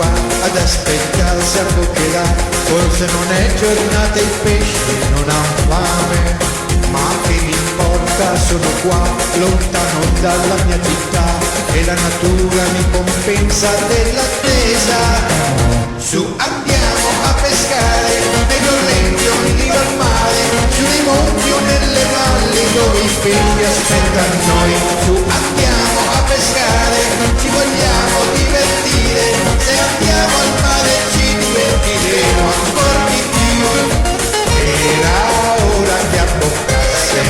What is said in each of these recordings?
qua ad aspettare se abboccherà. Forse non è giornata, il pesce non ha fame, ma che mi importa, sono qua lontano dalla mia città e la natura mi compensa dell'attesa. Su andiamo a pescare nei torrenti o in riva al mare, su nei monti o nelle valli dove i pesci aspettano noi. Su andiamo a pescare, ci vogliamo divertire, se andiamo al mare ci divertiremo ancora di più. Era ora che abboccasse,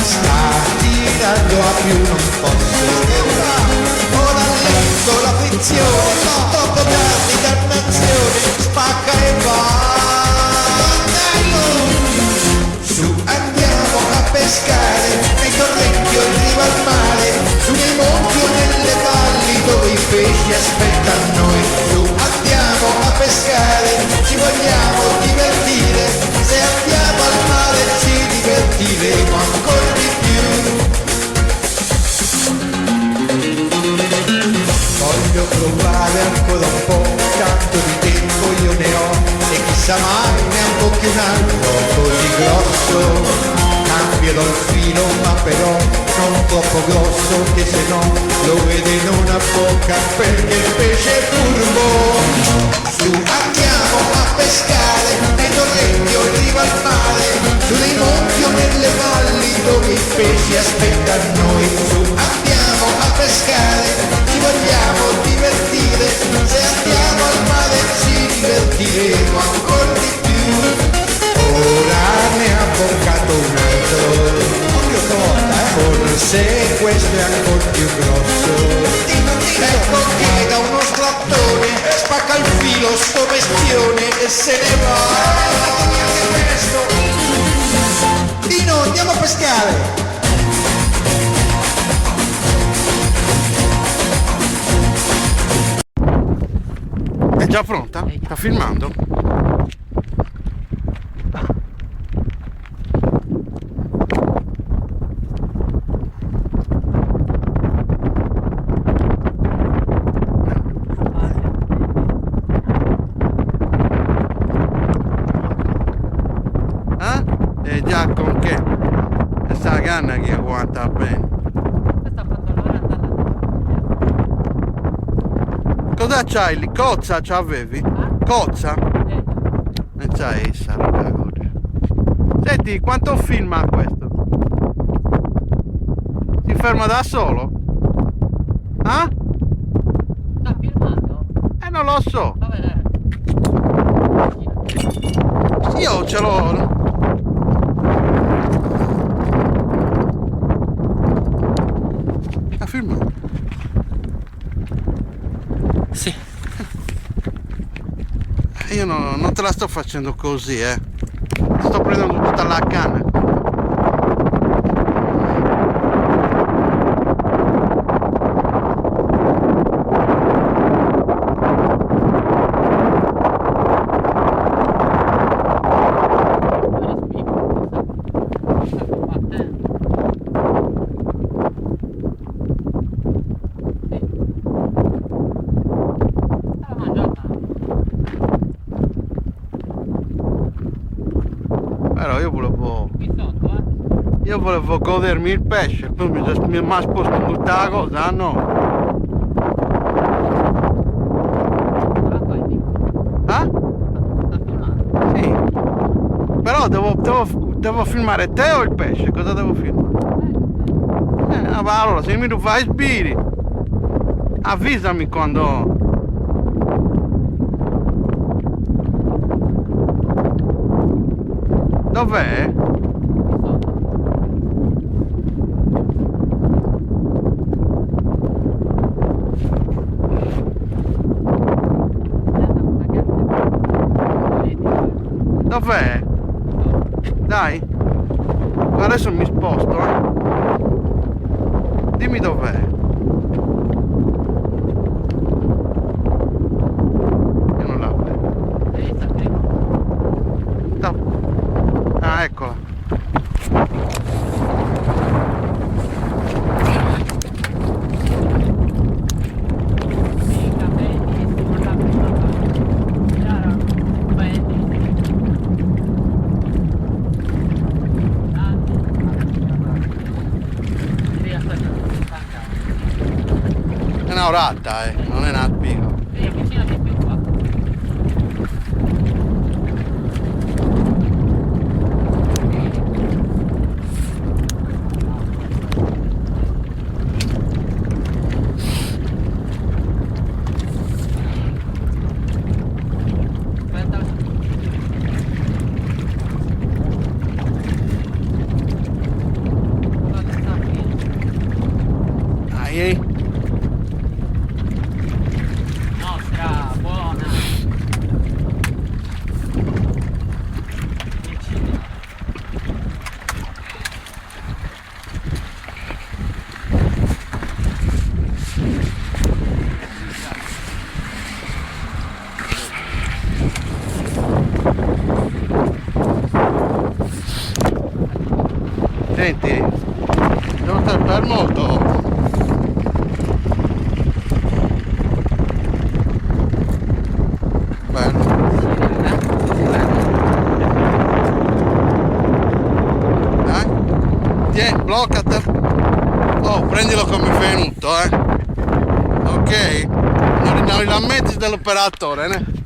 sta tirando a più non posso. Ora letto la frizione, dopo darmi dannazione, spacca e va. Su andiamo a pescare nei torrenti o in riva al mare, su nei monti o nelle valli dove i pesci aspettano noi. Su andiamo a pescare, ci vogliamo divertire, se andiamo al mare ci divertiremo ancora di più. Voglio provare ancora un po', tanto di tempo io ne ho, e chissà mai ne abbocchi un altro così grosso. Cambierò il filo ma però non troppo grosso, che se no lo vede non abbocca perché il pesce è furbo. Su andiamo a pescare nei torrenti o in riva al mare, su nei monti o nelle valli dove i pesci aspettano noi. Su andiamo a pescare, ci vogliamo divertire, se andiamo al mare ci divertiremo ancora di più. Ora ne ha abboccato un altro, forse questo è ancora più grosso. Ecco che da uno sgrattone spacca il filo sto bestione e se ne va. Dino, andiamo a pescare. È già pronta? Sta filmando? Già con che? Questa canna che aguanta bene. Cosa c'hai lì? Cozza c'avevi? Cozza? Non c'hai essa. Senti, quanto filma questo? Si ferma da solo? Ah? Sta filmando? Non lo so. Fa vedere. Io ce l'ho. Filmato? Sì. Io non te la sto facendo così, sto prendendo tutta la canna. Però io volevo godermi il pesce, poi mi ha sposto tutta la cosa, no? Ah? Sì. Però devo filmare te o il pesce? Cosa devo filmare? Allora, se mi fai sbiri, avvisami quando... Dov'è? Dov'è? Dai. Adesso mi sposto, Dimmi dov'è. Io non la vedo. Ah, eccola. colorata, non è una spigo. Sì, avvicinati più qua. Aspetta. Dai. Nostra, buona. Vicini. Senti, devo stare fermo o to? Bello. Dai. Tieni, bloccati. Oh, prendilo come venuto, Ok? Non rilammetti dell'operatore, ne?